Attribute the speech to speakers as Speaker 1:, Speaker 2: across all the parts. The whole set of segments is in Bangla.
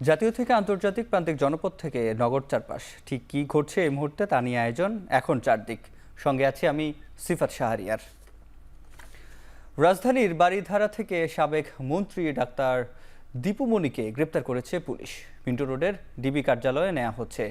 Speaker 1: জাতীয় থেকে আন্তর্জাতিক প্রান্তিক জনপদ থেকে নগর চারপাশ ঠিক কি ঘটছে এই মুহূর্তে তা নিয়ে আয়োজন এখন চারদিক। সঙ্গে আছি আমি সিফাত শাহরিয়ার। রাজধানীর বাড়িধারা থেকে সাবেক মন্ত্রী ডাক্তার দীপুমণিকে গ্রেপ্তার করেছে পুলিশ। মিন্টু রোডের ডিবি কার্যালয়ে নেওয়া হচ্ছে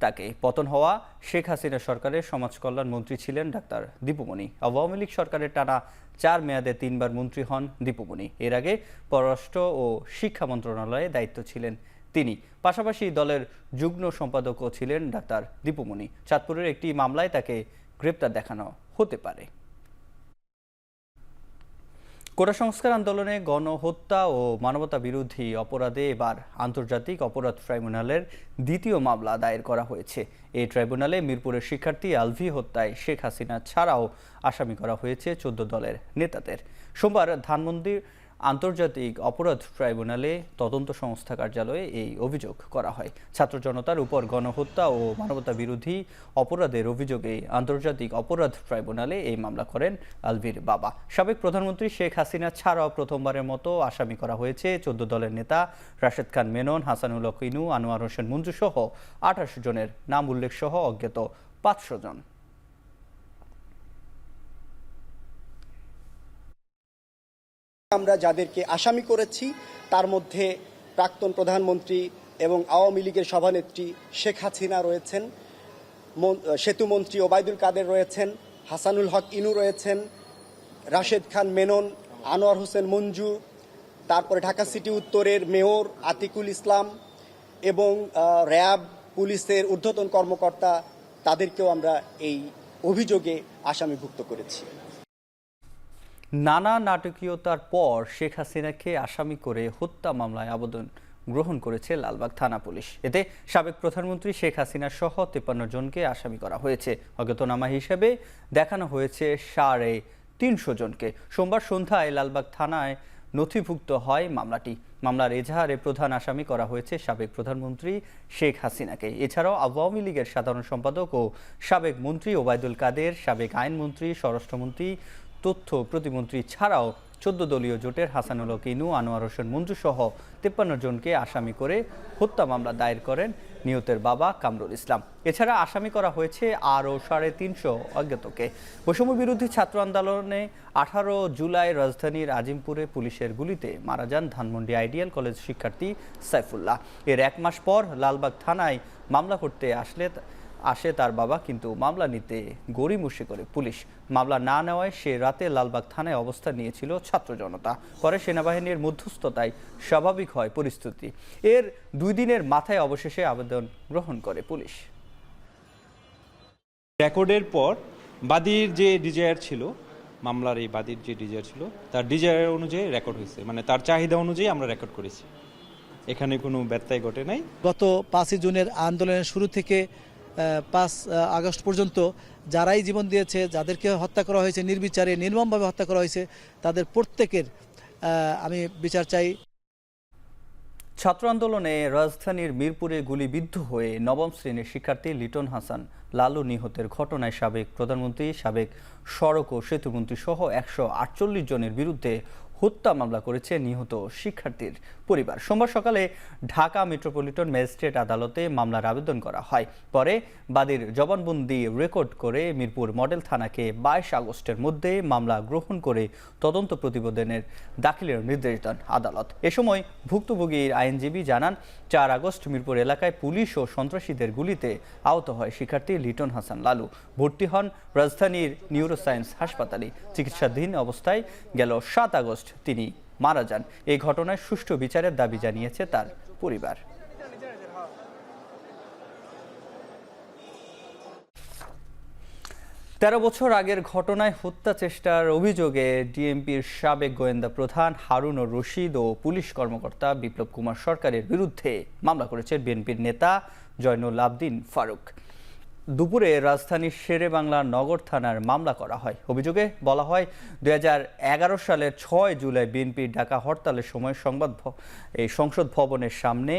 Speaker 1: তাকে। পতন হওয়া শেখ হাসিনা সরকারের সমাজ কল্যাণ মন্ত্রী ছিলেন ডাক্তার দীপুমণি। আওয়ামী লীগ সরকারের টানা 4 মেয়াদে 3বার মন্ত্রী হন দীপুমণি। এর আগে পররাষ্ট্র ও শিক্ষা মন্ত্রণালয়ে দায়িত্ব ছিলেন তিনি। পাশাপাশি দলের যুগ্ম সম্পাদকও ছিলেন ডাক্তার দীপুমণি। চাঁদপুরের একটি মামলায় তাকে গ্রেপ্তার দেখানো হতে পারে। কোটা সংস্কার আন্দোলনে গণহত্যা ও মানবতা বিরোধী অপরাধে এবার আন্তর্জাতিক অপরাধ ট্রাইব্যুনালের দ্বিতীয় মামলা দায়ের করা হয়েছে। এই ট্রাইব্যুনালে মিরপুরের শিক্ষার্থী আলভি হত্যায় শেখ হাসিনা ছাড়াও আসামি করা হয়েছে 14 দলের নেতাদের। সোমবার ধানমন্ডির আন্তর্জাতিক অপরাধ ট্রাইব্যুনালে তদন্ত সংস্থা কার্যালয়ে এই অভিযোগ করা হয়। ছাত্র জনতার উপর গণহত্যা ও মানবতা বিরোধী অপরাধের অভিযোগে আন্তর্জাতিক অপরাধ ট্রাইব্যুনালে এই মামলা করেন আলভির বাবা। সাবেক প্রধানমন্ত্রী শেখ হাসিনা ছাড়াও প্রথমবারের মতো আসামি করা হয়েছে 14 দলের নেতা রাশেদ খান মেনন, হাসানুল হক ইনু, আনোয়ার হোসেন মঞ্জু সহ 28 জনের নাম উল্লেখ সহ অজ্ঞাত 500 জন।
Speaker 2: আমরা যাদেরকে আসামি করেছি তার মধ্যে প্রাক্তন প্রধানমন্ত্রী এবং আওয়ামী লীগের সভানেত্রী শেখ হাসিনা রয়েছেন, সেতুমন্ত্রী ওবায়দুল কাদের রয়েছেন, হাসানুল হক ইনু রয়েছেন, রাশেদ খান মেনন, আনোয়ার হোসেন মঞ্জু, তারপরে ঢাকা সিটি উত্তরের মেয়র আতিকুল ইসলাম এবং র্যাব পুলিশের ঊর্ধ্বতন কর্মকর্তা, তাদেরকেও আমরা এই অভিযোগে আসামিভুক্ত করেছি।
Speaker 1: নানা নাটকীয়তার পর শেখ হাসিনাকে আসামি করে হত্যা মামলায় আবেদন গ্রহণ করেছে লালবাগ থানা পুলিশ। এতে সাবেক প্রধানমন্ত্রী শেখ হাসিনা সহ 53 জনকে আসামি করা হয়েছে। অজ্ঞাতনামা হিসেবে দেখানো হয়েছে 350 জনকে। সোমবার সন্ধ্যায় লালবাগ থানায় নথিভুক্ত হয় মামলাটি। মামলার এজাহারে প্রধান আসামি করা হয়েছে সাবেক প্রধানমন্ত্রী শেখ হাসিনাকে। এছাড়াও আওয়ামী লীগের সাধারণ সম্পাদক ও সাবেক মন্ত্রী ওবায়দুল কাদের, সাবেক আইনমন্ত্রী, স্বরাষ্ট্রমন্ত্রী, তথ্য প্রতিমন্ত্রী ছাড়াও 14 দলীয় জোটের হাসানুল হক ইনু, আনোয়ার হোসেন মঞ্জু সহ 53 জনকে আসামি করে হত্যা মামলা দায়ের করেন নিহতের বাবা কামরুল ইসলাম। এছাড়া আসামি করা হয়েছে আরও 350 অজ্ঞাতকে। বৈষম্য বিরোধী ছাত্র আন্দোলনে 18 জুলাই রাজধানীর আজিমপুরে পুলিশের গুলিতে মারা যান ধানমন্ডি আইডিয়াল কলেজ শিক্ষার্থী সাইফুল্লাহ। এর 1 মাস পর লালবাগ থানায় মামলা করতে আসে তার বাবা, কিন্তু মামলা নিতে গড়িমসি করে পুলিশ। মামলা না নেওয়ায় সে রাতে লালবাগ থানায় অবস্থান নিয়েছিল ছাত্র জনতা। পরে সেনাবাহিনীর মধ্যস্থতায় স্বাভাবিক হয় পরিস্থিতি। এর 2 দিনের মাথায় অবশেষে আবেদন গ্রহণ করে পুলিশ।
Speaker 3: রেকর্ডের পর বাদীর যে ডিজায়ার ছিল, মামলার এই বাদীর যে ডিজায়ার ছিল, তার ডিজায়ার অনুযায়ী রেকর্ড হয়েছে, মানে তার চাহিদা অনুযায়ী আমরা রেকর্ড করেছি। এখানে কোনো ব্যত্যয় ঘটে নাই।
Speaker 4: গত 5 জুনের আন্দোলনের শুরু থেকে 5 আগস্ট পর্যন্ত যারাই জীবন দিয়েছে, যাদেরকে হত্যা করা হয়েছে নির্বিচারে, নির্মমভাবে হত্যা করা হয়েছে, তাদের প্রত্যেকের আমি বিচার চাই।
Speaker 1: ছাত্র আন্দোলনে রাজধানীর মিরপুরে গুলিবিদ্ধ হয়ে 9ম শ্রেণীর শিক্ষার্থী লিটন হাসান লালু নিহতের ঘটনায় সাবেক প্রধানমন্ত্রী, সাবেক সড়ক ও সেতুমন্ত্রী সহ 148 জনের বিরুদ্ধে হত্যা মামলা করেছে নিহত শিক্ষার্থীর পরিবার। সোমবার সকালে ঢাকা মেট্রোপলিটন ম্যাজিস্ট্রেট আদালতে মামলার আবেদন করা হয়। পরে বাদীর জবানবন্দি রেকর্ড করে মিরপুর মডেল থানাকে 22 আগস্টের মধ্যে মামলা গ্রহণ করে তদন্ত প্রতিবেদনের দাখিলের নির্দেশ দেন আদালত। এ সময় ভুক্তভোগীর আইনজীবী জানান, 4 আগস্ট মিরপুর এলাকায় পুলিশ ও সন্ত্রাসীদের গুলিতে আহত হয় শিক্ষার্থী লিটন হাসান লালু। ভর্তি হন রাজধানীর নিউরোসায়েন্স হাসপাতালে। চিকিৎসাধীন অবস্থায় গেল 7 আগস্ট তিনি মারা যান। এই ঘটনায় সুষ্ঠু বিচারের দাবি জানিয়েছে তার পরিবার। 13 বছর আগের ঘটনায় হত্যা চেষ্টার অভিযোগে ডিএমপির সাবেক গোয়েন্দা প্রধান হারুন রশিদ ও পুলিশ কর্মকর্তা বিপ্লব কুমার সরকারের বিরুদ্ধে মামলা করেছেন বিএনপির নেতা জয়নুল আবদিন ফারুক। দুপুরে রাজধানীর শেরে বাংলা নগর থানার মামলা করা হয়। অভিযোগে বলা হয়, 2011 সালের 6 জুলাই বিএনপির ডাকা হরতালের সময় সংসদ ভবনের সামনে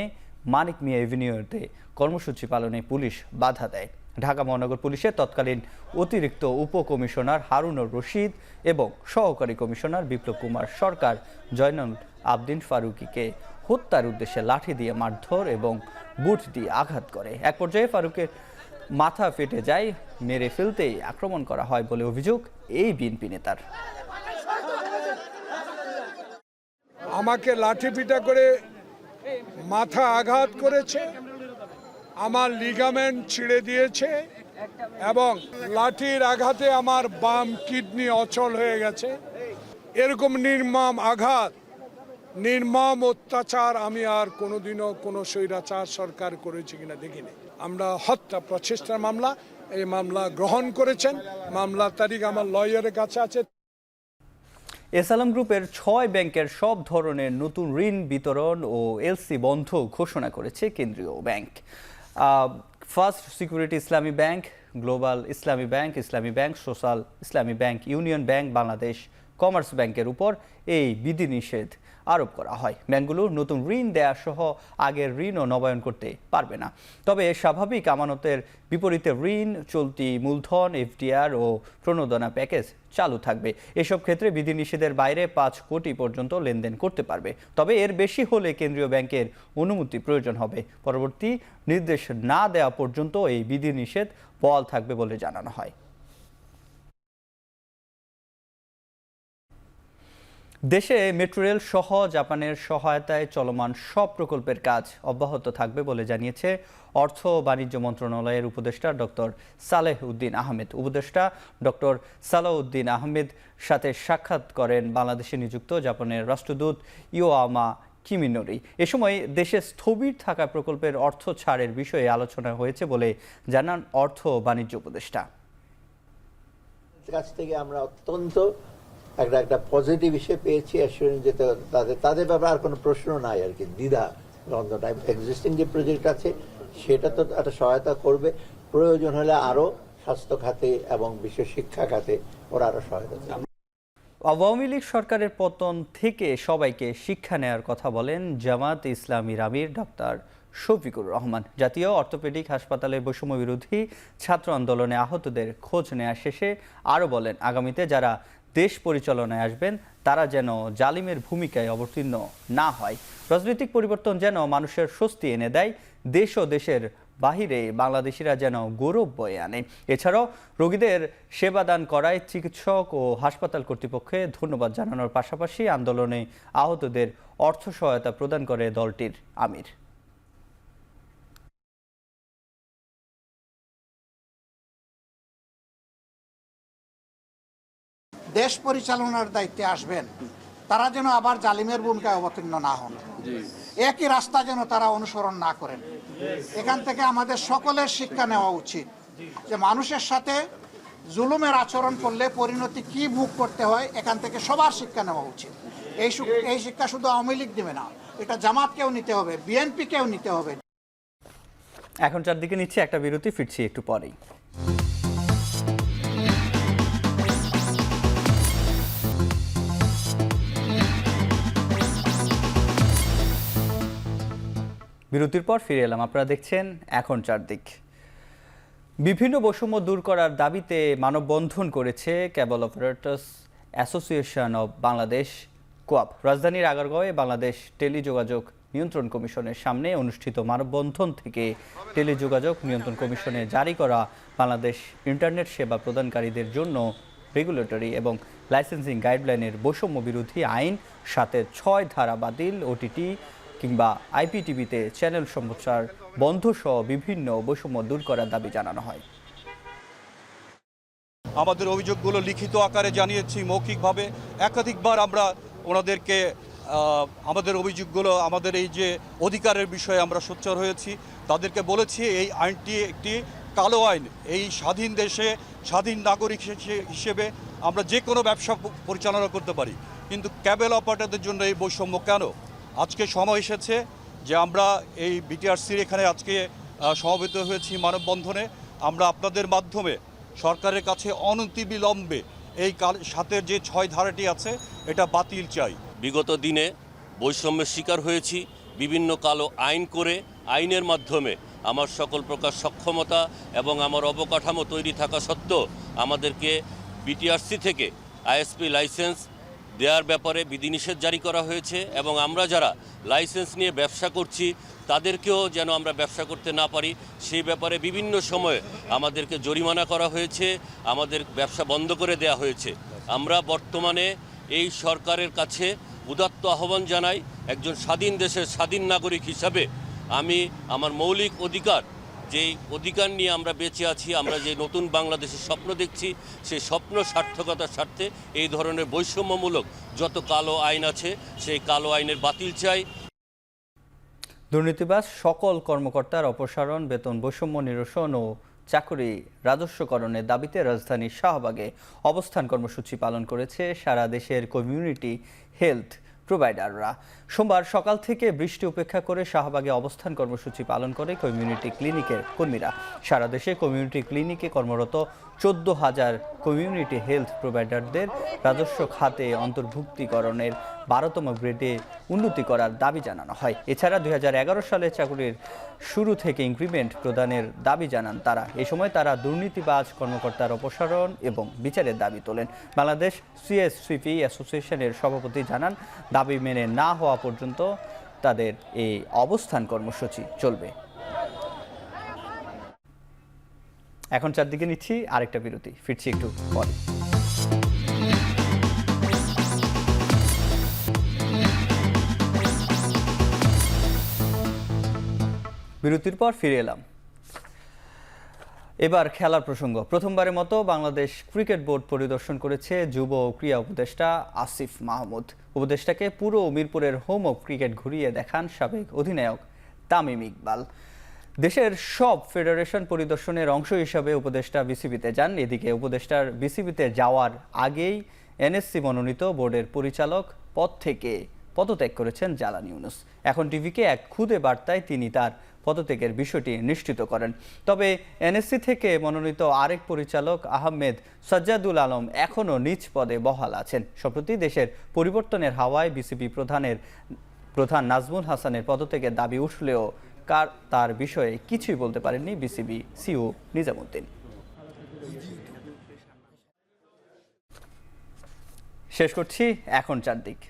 Speaker 1: মানিক মিয়া এভিনিউতে কর্মসূচি পালনে পুলিশ বাধা দেয়। ঢাকা মহানগর পুলিশের তৎকালীন অতিরিক্ত উপকমিশনার হারুন রশিদ এবং সহকারী কমিশনার বিপ্লব কুমার সরকার জয়নুল আবদিন ফারুকীকে হত্যার উদ্দেশ্যে লাঠি দিয়ে মারধর এবং বুট দিয়ে আঘাত করে। এক পর্যায়ে ফারুকের মাথা ফেটে যায়, মেরে ফেলতেই আক্রমণ করা হয় বলে অভিযোগ এই বিএনপি নেতার।
Speaker 5: আমাকে লাঠিপিটা করে মাথা আঘাত করেছে, আমার লিগামেন্ট ছিঁড়ে দিয়েছে এবং লাঠির আঘাতে আমার বাম কিডনি অচল হয়ে গেছে। এরকম নির্মম আঘাত, নির্মম অত্যাচার আমি আর কোনোদিনও কোনো স্বৈরাচার সরকার করেছে কিনা দেখিনি। আমরা হত্যা প্রচেষ্টার মামলা, এই মামলা গ্রহণ করেছেন। মামলার তারিখ আমার লয়ারের কাছে আছে।
Speaker 1: এসালাম গ্রুপের 6 ব্যাংকের সব ধরনের নতুন ঋণ বিতরণ ও এলসি বন্ধ ঘোষণা করেছে কেন্দ্রীয় ব্যাংক। ফার্স্ট সিকিউরিটি ইসলামী ব্যাংক, গ্লোবাল ইসলামী ব্যাংক, ইসলামী ব্যাংক, সোশ্যাল ইসলামী bank, union bank, Bangladesh commerce ব্যাংকের উপর এই বিধিনিষেধ আরোপ করা হয়। ব্যাংকগুলো নতুন ঋণ দেয়া সহ আগের ঋণও নবায়ন করতে পারবে না। তবে স্বাভাবিক আমানতের বিপরীতে ঋণ, চলতি মূলধন, এফডিআর ও প্রণোদনা প্যাকেজ চালু থাকবে। এসব ক্ষেত্রে বিধিনিষেধের বাইরে 5 কোটি পর্যন্ত লেনদেন করতে পারবে। তবে এর বেশি হলে কেন্দ্রীয় ব্যাংকের অনুমতি প্রয়োজন হবে। পরবর্তী নির্দেশ না দেওয়া পর্যন্ত এই বিধিনিষেধ বহাল থাকবে বলে জানানো হয়। দেশে মেট্রো রেল সহ জাপানের সহায়তায় চলমান সব প্রকল্পের কাজ অব্যাহত থাকবে বলে জানিয়েছে অর্থ ও বাণিজ্য মন্ত্রণালয়ের উপদেষ্টা ডক্টর সালেহ উদ্দিন আহমেদ। উপদেষ্টা ডক্টর সালেহ উদ্দিন আহমেদ সাথে সাক্ষাৎ করেন বাংলাদেশে নিযুক্ত জাপানের রাষ্ট্রদূত ইয়োয়ামা কিমিনোরি। এ সময় দেশে স্থবির থাকা প্রকল্পের অর্থ ছাড়ের বিষয়ে আলোচনা হয়েছে বলে জানান অর্থ ও বাণিজ্য উপদেষ্টা।
Speaker 6: কাছ থেকে আমরা অত্যন্ত একটা পজিটিভ হিসেবে পেয়েছি, অ্যাসুরেন্স যে তাদের ব্যাপারে আর কোনো প্রশ্ন নাই আর কি, দ্বিধা দ্বন্দ্ব নাই। এক্সিস্টিং যে প্রজেক্ট আছে সেটা তো একটা সহায়তা করবে, প্রয়োজন হলে আরো স্বাস্থ্য খাতে এবং বিশ্ব শিক্ষা খাতে ওরা আরো সহায়তা করবে।
Speaker 1: আওয়ামী লীগ সরকারের পতন থেকে সবাইকে শিক্ষা নেওয়ার কথা বলেন জামাত ইসলামীর আমির ডক্টর শফিকুর রহমান। জাতীয় অর্থোপেডিক হাসপাতালের বৈষম্য বিরোধী ছাত্র আন্দোলনে আহতদের খোঁজ নেওয়া শেষে আরও বলেন, আগামীতে যারা দেশ পরিচালনায় আসবেন তারা যেন জালিমের ভূমিকায় অবতীর্ণ না হয়। রাজনৈতিক পরিবর্তন যেন মানুষের স্বস্তি এনে দেয়, দেশ ও দেশের বাহিরে বাংলাদেশিরা যেন গৌরব বয়ে আনে। এছাড়াও রোগীদের সেবাদান করায় চিকিৎসক ও হাসপাতাল কর্তৃপক্ষকে ধন্যবাদ জানানোর পাশাপাশি আন্দোলনে আহতদের অর্থ সহায়তা প্রদান করে দলটির আমির।
Speaker 7: দেশ পরিচালনার দায়িত্বে আসবেন তারা যেন আবার জালিমের ভূমিকায় অবতীর্ণ না হন, একই রাস্তা যেন তারা অনুসরণ না করেন। এখান থেকে আমাদের সকলের শিক্ষা নেওয়া উচিত যে মানুষের সাথে জুলুমের আচরণ করলে পরিণতি কি ভোগ করতে হয়, এখান থেকে সবার শিক্ষা নেওয়া উচিত। এই শিক্ষা শুধু আওয়ামী লীগ দেবে না, এটা জামাতকেও নিতে হবে, বিএনপিকেও নিতে হবে।
Speaker 1: এখন চারদিকে নিচ্ছে একটা বিরতি, ফিরছি একটু পরেই। বিরতির পর ফিরে এলাম। আপনারা দেখছেন এখন চারদিক। বিভিন্ন বৈষম্য দূর করার দাবিতে মানববন্ধন করেছে কেবল অপারেটর্স অ্যাসোসিয়েশন অব বাংলাদেশ কোয়াব। রাজধানীর আগারগাঁওয়ে বাংলাদেশ টেলিযোগাযোগ নিয়ন্ত্রণ কমিশনের সামনে অনুষ্ঠিত মানববন্ধন থেকে টেলিযোগাযোগ নিয়ন্ত্রণ কমিশনের জারি করা বাংলাদেশ ইন্টারনেট সেবা প্রদানকারীদের জন্য রেগুলেটরি এবং লাইসেন্সিং গাইডলাইনের বৈষম্য বিরোধী আইন 7-6 ধারা বাতিল, ওটিটি কিংবা আইপিটিভিতে চ্যানেল সম্প্রচার বন্ধ সহ বিভিন্ন বৈষম্য দূর করার দাবি জানানো হয়।
Speaker 8: আমাদের অভিযোগগুলো লিখিত আকারে জানিয়েছি, মৌখিকভাবে একাধিকবার আমরা ওনাদেরকে আমাদের অভিযোগগুলো, আমাদের এই যে অধিকারের বিষয়ে আমরা সোচ্চার হয়েছি, তাদেরকে বলেছি এই আইনটি একটি কালো আইন। এই স্বাধীন দেশে স্বাধীন নাগরিক হিসেবে আমরা যে কোনো ব্যবসা পরিচালনা করতে পারি, কিন্তু ক্যাবেল অপারেটরদের জন্য এই বৈষম্য কেন? আজকে সময় এসেছে যে আমরা এই বিটিআরসির এখানে আজকে সমবেত হয়েছি মানববন্ধনে। আমরা আপনাদের মাধ্যমে সরকারের কাছে অনতিবিলম্বে এই 7-এর যে 6 ধারাটি আছে এটা বাতিল চাই।
Speaker 9: বিগত দিনে বৈষম্যের শিকার হয়েছি, বিভিন্ন কালো আইন করে আইনের মাধ্যমে আমার সকল প্রকার সক্ষমতা এবং আমার অবকাঠামো তৈরি থাকা সত্ত্বেও আমাদেরকে বিটিআরসি থেকে আইএসপি লাইসেন্স দেওয়ার ব্যাপারে বিধিনিষেধ জারি করা হয়েছে এবং আমরা যারা লাইসেন্স নিয়ে ব্যবসা করছি তাদেরকেও যেন আমরা ব্যবসা করতে না পারি সেই ব্যাপারে বিভিন্ন সময়ে আমাদেরকে জরিমানা করা হয়েছে, আমাদের ব্যবসা বন্ধ করে দেওয়া হয়েছে। আমরা বর্তমানে এই সরকারের কাছে উদাত্ত আহ্বান জানাই, একজন স্বাধীন দেশের স্বাধীন নাগরিক হিসাবে আমি আমার মৌলিক অধিকার, যেই অধিকার নিয়ে আমরা বেঁচে আছি, আমরা যে নতুন বাংলাদেশের স্বপ্ন দেখছি, সেই স্বপ্ন সার্থকতার স্বার্থে এই ধরনের বৈষম্যমূলক যত কালো আইন আছে সেই কালো আইনের বাতিল চাই।
Speaker 1: দুর্নীতিবাজ সকল কর্মকর্তার অপসারণ, বেতন বৈষম্য নিরসন ও চাকরি রাজস্বকরণের দাবিতে রাজধানীর শাহবাগে অবস্থান কর্মসূচি পালন করেছে সারা দেশের কমিউনিটি হেলথ প্রোভাইডাররা। সোমবার সকাল থেকে বৃষ্টি উপেক্ষা করে শাহবাগে অবস্থান কর্মসূচি পালন করে কমিউনিটি ক্লিনিকের কর্মীরা। সারা দেশে কমিউনিটি ক্লিনিকে কর্মরত 14,000 কমিউনিটি হেলথ প্রোভাইডারদের রাজস্ব খাতে অন্তর্ভুক্তিকরণের 12তম গ্রেডে উন্নতি করার দাবি জানানো হয়। এছাড়া 2011 সালে চাকরির শুরু থেকে ইনক্রিমেন্ট প্রদানের দাবি জানান তারা। এ সময় তারা দুর্নীতিবাজ কর্মকর্তার অপসারণ এবং বিচারের দাবি তোলেন। বাংলাদেশ সিএসসিপি অ্যাসোসিয়েশনের সভাপতি জানান, দাবি মেনে না হওয়া পর্যন্ত তাদের এই অবস্থান কর্মসূচি চলবে। এখন চারদিকে নিচ্ছি আরেকটা বিরতি, ফিরছি একটু পরে। বিরতির পর ফিরে এলাম। এবার খেলার প্রসঙ্গ। প্রথমবারের মতো বাংলাদেশ ক্রিকেট বোর্ড পরিদর্শন করেছে যুব ও ক্রীড়া উপদেষ্টা আসিফ মাহমুদ। উপদেষ্টাকে পুরো মিরপুরের হোম অফ ক্রিকেট ঘুরিয়ে দেখান সাবেক অধিনায়ক তামিম ইকবাল। দেশের সব ফেডারেশন পরিদর্শনের অংশ হিসাবে উপদেষ্টা বিসিবিতে যান। এদিকে উপদেষ্টার বিসিবিতে যাওয়ার আগেই এনএসসি মনোনীত বোর্ডের পরিচালক পদ থেকে পদত্যাগ করেছেন জালাল ইউনুস। এখন টিভিকে এক খুদে বার্তায় তিনি তার পদত্যাগের বিষয়টি নিশ্চিত করেন। তবে এনএসসি থেকে মনোনীত আরেক পরিচালক আহমেদ সাজ্জাদুল আলম এখনও নিজ পদে বহাল আছেন। সম্প্রতি দেশের পরিবর্তনের হাওয়ায় বিসিবি প্রধান নাজমুল হাসানের পদত্যাগের দাবি উঠলেও তার বিষয়ে কিছুই বলতে পারেননি বিসিবি সিইও নিজামুদ্দিন। শেষ করছি এখন চারদিক।